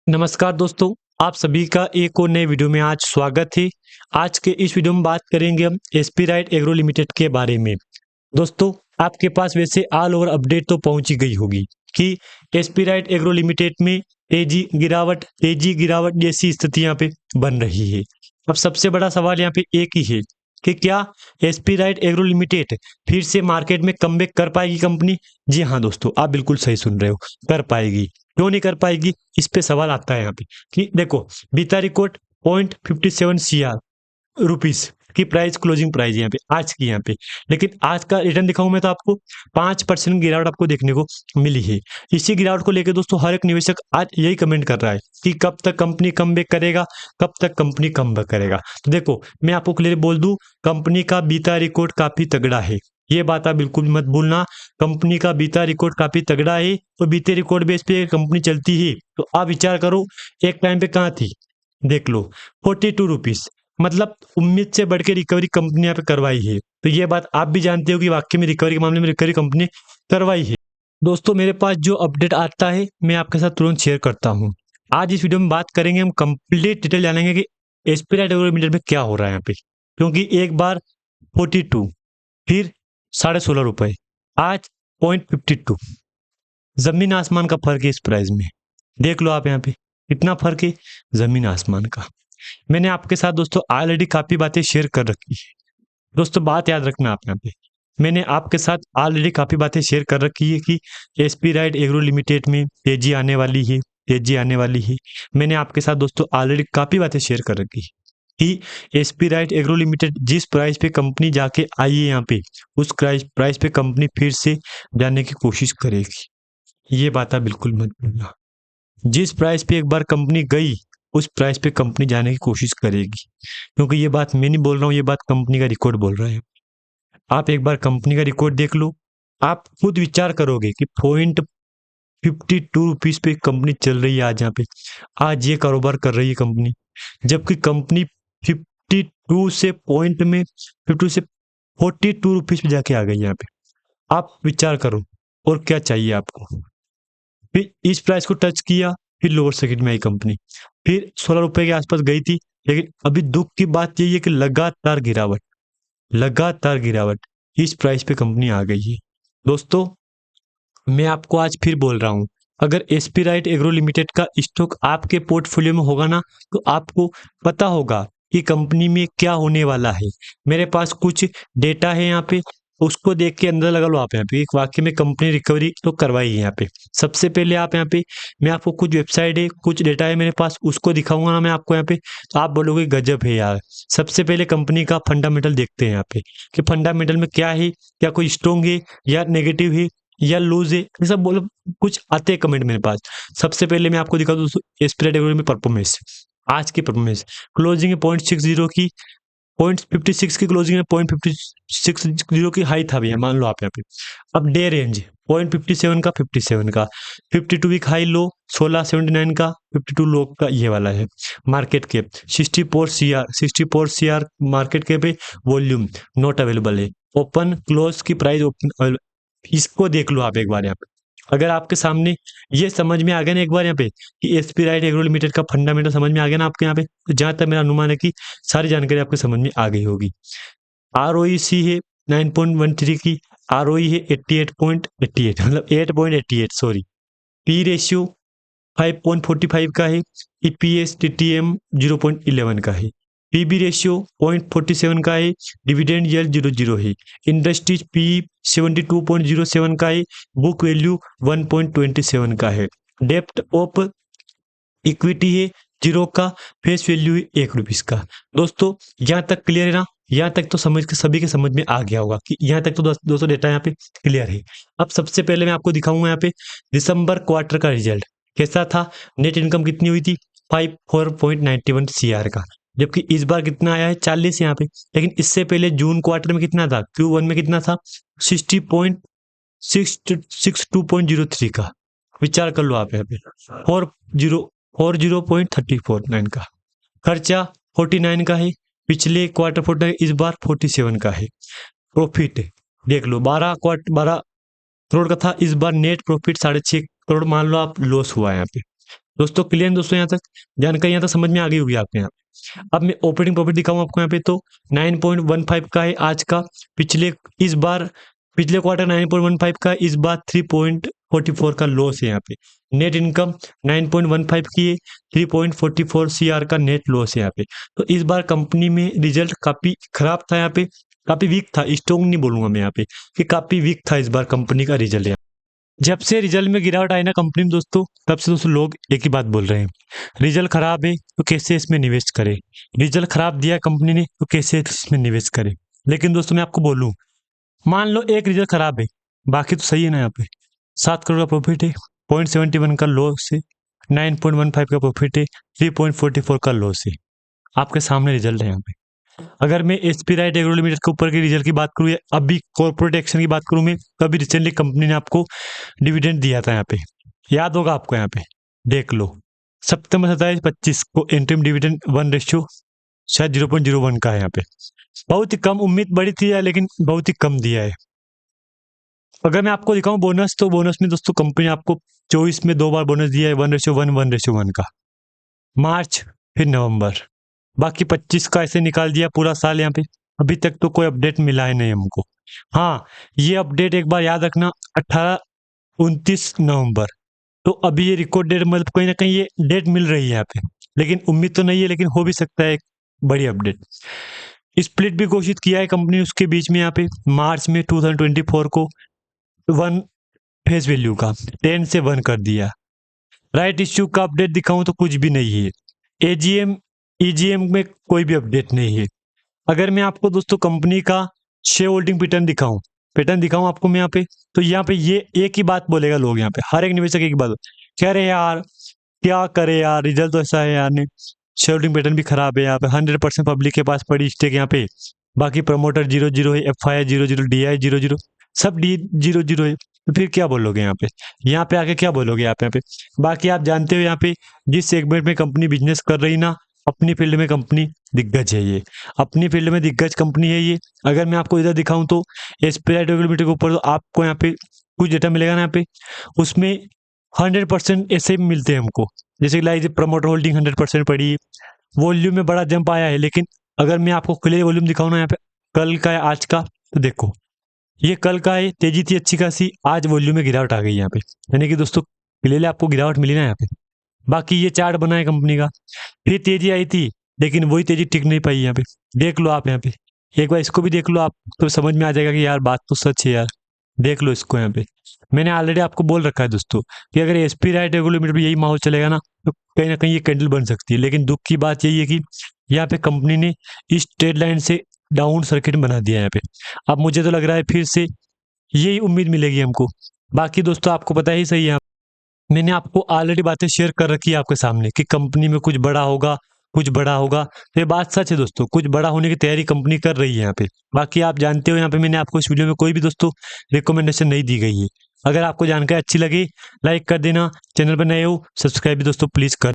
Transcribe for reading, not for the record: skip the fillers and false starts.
नमस्कार दोस्तों, आप सभी का एक और नए वीडियो में आज स्वागत है। आज के इस वीडियो में बात करेंगे हम एसपी राइट एग्रो लिमिटेड के बारे में। दोस्तों, आपके पास वैसे ऑल ओवर अपडेट तो पहुंची गई होगी कि एसपी राइट एग्रो लिमिटेड में तेजी गिरावट जैसी स्थिति यहाँ पे बन रही है। अब सबसे बड़ा सवाल यहाँ पे एक ही है कि क्या एसपी राइट एग्रो लिमिटेड फिर से मार्केट में कमबैक कर पाएगी कंपनी? जी हाँ दोस्तों, आप बिल्कुल सही सुन रहे हो, कर पाएगी। क्यों नहीं कर पाएगी, इस पे सवाल आता है यहाँ पे कि देखो, बीता रिकॉर्ड 0.57 सीआर रुपीस की प्राइस, क्लोजिंग प्राइस यहाँ पे आज की यहाँ पे, लेकिन आज का रिटर्न दिखाऊं मैं तो आपको 5% गिरावट आपको देखने को मिली है। इसी गिरावट को लेकर दोस्तों हर एक निवेशक आज यही कमेंट कर रहा है कि कब तक कंपनी कमबैक करेगा, कब तक कंपनी कमबैक करेगा। तो देखो, मैं आपको क्लियर बोल दूं, कंपनी का बीता रिकॉर्ड काफी तगड़ा है, ये बात आप बिल्कुल मत भूलना। कंपनी का बीता रिकॉर्ड काफी तगड़ा है और बीते रिकॉर्ड बेस पे कंपनी चलती है। तो आप विचार करो, एक टाइम पे कहाँ थी, देख लो 42 रुपीज, मतलब उम्मीद से बढ़ के रिकवरी कंपनी यहाँ पे करवाई है। तो ये बात आप भी जानते हो कि वाकई में रिकवरी के मामले में रिकवरी कंपनी करवाई है। दोस्तों, मेरे पास जो अपडेट आता है मैं आपके साथ तुरंत शेयर करता हूँ। आज इस वीडियो में बात करेंगे, हम कंप्लीट डिटेल जानेंगे कि एसपी राइट एग्रो लिमिटेड में क्या हो रहा है यहाँ पे। क्योंकि एक बार 42, फिर 16.5 रुपए, आज 0.52, जमीन आसमान का फर्क है इस प्राइस में। देख लो आप यहाँ पे कितना फर्क है, जमीन आसमान का। मैंने आपके साथ दोस्तों ऑलरेडी काफी बातें शेयर कर रखी है। दोस्तों, बात याद रखना आप यहाँ पे, मैंने आपके साथ ऑलरेडी काफी बातें शेयर कर रखी है कि एसपी राइट एग्रो लिमिटेड में तेजी आने वाली है, तेजी आने वाली है। मैंने आपके साथ दोस्तों ऑलरेडी काफी बातें शेयर कर रखी है कि एसपी राइट एग्रो लिमिटेड जिस प्राइस पे कंपनी जाके आई है यहाँ पे, उस प्राइस पे कंपनी फिर से जाने की कोशिश करेगी। ये बात आप बिल्कुल मत भूलना। जिस प्राइस पे एक बार कंपनी गई, उस प्राइस पे कंपनी जाने की कोशिश करेगी। क्योंकि ये बात मैं नहीं बोल रहा हूँ, ये बात कंपनी का रिकॉर्ड बोल रहा है। आप एक बार कंपनी का रिकॉर्ड देख लो, आप खुद विचार करोगे कि 0.52 रुपीज पे कंपनी चल रही है आज यहाँ पे। आज ये कारोबार कर रही है कंपनी, जबकि कंपनी 52 से पॉइंट में 52 से 42 रुपीज पे जाके आ गई यहाँ पे। आप विचार करो, और क्या चाहिए आपको। फिर इस प्राइस को टच किया, फिर लोअर सर्किट में आई कंपनी, फिर 16 रुपए के आसपास गई थी। लेकिन अभी दुख की बात यही है कि लगातार गिरावट, लगातार गिरावट, इस प्राइस पे कंपनी आ गई है। दोस्तों, मैं आपको आज फिर बोल रहा हूं, अगर एसपी राइट एग्रो लिमिटेड का स्टॉक आपके पोर्टफोलियो में होगा ना, तो आपको पता होगा कि कंपनी में क्या होने वाला है। मेरे पास कुछ डेटा है यहाँ पे, उसको देख के अंदर लगा लो आप यहाँ पे एक वाक्य में कंपनी रिकवरी तो करवाई है यहाँ पे। सबसे पहले आप यहाँ पे, मैं आपको कुछ वेबसाइट है, कुछ डेटा है मेरे पास, उसको दिखाऊंगा ना मैं आपको यहाँ पे, तो आप बोलोगे गजब है यार। सबसे पहले कंपनी का फंडामेंटल देखते हैं यहाँ पे कि फंडामेंटल में क्या है, क्या कोई स्ट्रॉन्ग है या नेगेटिव है या लूज है, ये सब बोलो, कुछ आते हैं कमेंट मेरे पास। सबसे पहले मैं आपको दिखा दूँ स्प्रेड एग्रो में परफॉर्मेंस, आज की परफॉर्मेंस क्लोजिंग है 0.60 की, 0.56 की क्लोजिंग है, 0.56 की हाई था भैया, मान लो आप यहाँ पे। अब डे रेंज 0.57 का, 57 का, 52 वीक हाई लो 1679 का, 52 लो का ये वाला है। Market cap 64 CR market cap है। वॉल्यूम नॉट अवेलेबल है। ओपन क्लोज की प्राइस ओपन, इसको देख लो आप एक बार यहाँ पे। अगर आपके सामने ये समझ में आ गया ना एक बार यहाँ पे कि एसपी राइट एग्रो लिमिटेड का फंडामेंटल समझ में आ गया ना आपके यहाँ पे, तो जहां तक मेरा अनुमान है कि सारी जानकारी आपके समझ में आ गई होगी। आरओईसी है 9.13 की, आरओई है 88.88, मतलब 8.88, सॉरी। पी रेशियो 5.45 का है। ईपीएस टीटीएम 0.11 का है। पीबी रेशियो 0.47 का है। डिविडेंड यील्ड 0.00 है। इंडस्ट्रीज पी 72.07 का है। बुक वैल्यू 1.27 का है। डेप्थ ऑफ इक्विटी है 0 का। फेस वैल्यू है 1 रुपीज का। दोस्तों, यहाँ तक क्लियर है ना? यहाँ तक तो समझ के सभी के समझ में आ गया होगा कि यहाँ तक तो दोस्तों डेटा यहाँ पे क्लियर है। अब सबसे पहले मैं आपको दिखाऊंगा यहाँ पे दिसंबर क्वार्टर का रिजल्ट कैसा था। नेट इनकम कितनी हुई थी? 54.91 सीआर का, जबकि इस बार कितना आया है? 40 यहाँ पे। लेकिन इससे पहले जून क्वार्टर में कितना था? Q1 में कितना था? 60.62.03 का। विचार कर लो आप यहाँ पे। 40.3449 का। खर्चा 49 का है, पिछले क्वार्टर 49, इस बार 47 का है। प्रॉफिट देख लो, 12 करोड़ का था, इस बार नेट प्रॉफिट 6.5 करोड़ मान लो आप लॉस हुआ है यहाँ पे। दोस्तों क्लियर दोस्तों, यहाँ तक जानकारी यहाँ तक समझ में आ गई होगी आपके यहाँ। अब मैं ऑपरेटिंग प्रॉफिट दिखाऊं आपको यहाँ पे, तो 9.15 का है आज का। पिछले क्वार्टर 9.15 का, इस बार 3.44 का लॉस है यहाँ पे। नेट इनकम 9.15 की है, 3.44 CR का नेट लॉस है यहाँ पे। तो इस बार कंपनी में रिजल्ट काफी खराब था यहाँ पे, काफी वीक था, स्ट्रॉन्ग नहीं बोलूंगा मैं यहाँ पे कि काफी वीक था इस बार कंपनी का रिजल्ट। जब से रिजल्ट में गिरावट आई ना कंपनी में दोस्तों, तब से दोस्तों लोग एक ही बात बोल रहे हैं, रिजल्ट खराब है तो कैसे इसमें निवेश करें, रिजल्ट खराब दिया कंपनी ने तो कैसे इसमें निवेश करें। लेकिन दोस्तों मैं आपको बोलूं, मान लो एक रिजल्ट खराब है, बाकी तो सही है ना। यहाँ पे 7 करोड़ का प्रॉफिट है, 0.71 का लॉस है, 9.15 का प्रॉफिट है, 3.44 का लॉस है। आपके सामने रिजल्ट है यहाँ पे। अगर मैं एसपी राइट एग्रो लिमिटेड के ऊपर के रिजल्ट की बात करूँ या अभी कॉर्पोरेट एक्शन की बात करूँ मैं, तो अभी रिसेंटली कंपनी ने आपको डिविडेंड दिया था यहाँ पे, याद होगा आपको, यहाँ पे देख लो। सितंबर 27-25 को इंटरिम डिविडेंड 1 शायद 0.01 का है यहाँ पे। बहुत ही कम, उम्मीद बड़ी थी यार, लेकिन बहुत ही कम दिया है। अगर मैं आपको दिखाऊं बोनस, तो बोनस में दोस्तों कंपनी आपको 24 में 2 बार बोनस दिया है, 1:1 1:1 का, मार्च फिर नवंबर। बाकी 25 का ऐसे निकाल दिया पूरा साल यहाँ पे। अभी तक तो कोई अपडेट मिला है नहीं हमको। हाँ, ये अपडेट एक बार याद रखना, 29 नवंबर। तो अभी ये रिकॉर्ड डेट, मतलब कहीं ना कहीं ये डेट मिल रही है यहाँ पे, लेकिन उम्मीद तो नहीं है, लेकिन हो भी सकता है एक बड़ी अपडेट। स्प्लिट भी घोषित किया है कंपनी उसके बीच में यहाँ पे, मार्च में 2024 को 1 फेस वैल्यू का 10 से 1 कर दिया। राइट इश्यू का अपडेट दिखाऊं तो कुछ भी नहीं है। एजीएम ईजीएम में कोई भी अपडेट नहीं है। अगर मैं आपको दोस्तों कंपनी का शेयर होल्डिंग पैटर्न दिखाऊं आपको मैं यहाँ पे, तो यहाँ पे ये एक ही बात बोलेगा लोग, यहाँ पे हर एक निवेशक एक ही बात कह रहे यार क्या करे यार, रिजल्ट तो ऐसा है यार, ने शेयर होल्डिंग पैटर्न भी खराब है यहाँ पे, 100% पब्लिक के पास पड़ी स्टेक यहाँ पे, बाकी प्रमोटर 0-0 है, FI 0-0, DI 0-0, सब डी 0-0 है। तो फिर क्या बोलोगे यहाँ पे आके क्या बोलोगे यहाँ पे। बाकी आप जानते हो यहाँ पे जिस सेगमेंट में कंपनी बिजनेस कर रही ना, अपनी फील्ड में कंपनी दिग्गज है, ये अपनी फील्ड में दिग्गज कंपनी है ये। अगर मैं आपको इधर दिखाऊं तो एसपीआई लिमिटेड के ऊपर, तो आपको यहाँ पे कुछ डेटा मिलेगा ना यहाँ पे, उसमें 100% ऐसे मिलते हैं हमको। जैसे लाइक प्रमोटर होल्डिंग 100% पड़ी है, वॉल्यूम में बड़ा जंप आया है, लेकिन अगर मैं आपको क्लियर वॉल्यूम दिखाऊं ना यहाँ पे, कल का है आज का, तो देखो ये कल का है, तेजी थी अच्छी खासी, आज वॉल्यूम में गिरावट आ गई यहाँ पे, यानी कि दोस्तों क्लियरली आपको गिरावट मिली ना यहाँ पे। बाकी ये चार्ट बना है कंपनी का, फिर तेजी आई थी, लेकिन वही तेजी टिक नहीं पाई यहाँ पे। देख लो आप यहाँ पे, एक बार इसको भी देख लो आप, तो समझ में आ जाएगा कि यार बात तो सच है यार। देख लो इसको यहाँ पे, मैंने ऑलरेडी आपको बोल रखा है दोस्तों कि अगर एसपी राइट एग्रो लिमिटेड में यही माहौल चलेगा ना, तो कहीं ना कहीं ये कैंडल बन सकती है। लेकिन दुख की बात यही है कि यहाँ पे कंपनी ने इस ट्रेड लाइन से डाउन सर्किट बना दिया यहाँ पे। अब मुझे तो लग रहा है फिर से यही उम्मीद मिलेगी हमको। बाकी दोस्तों आपको पता ही सही है, मैंने आपको ऑलरेडी बातें शेयर कर रखी है आपके सामने कि कंपनी में कुछ बड़ा होगा, कुछ बड़ा होगा। तो ये बात सच है दोस्तों, कुछ बड़ा होने की तैयारी कंपनी कर रही है यहाँ पे। बाकी आप जानते हो यहाँ पे मैंने आपको इस वीडियो में कोई भी दोस्तों रिकमेंडेशन नहीं दी गई है। अगर आपको जानकारी अच्छी लगी लाइक कर देना, चैनल पर नए हो सब्सक्राइब भी दोस्तों प्लीज कर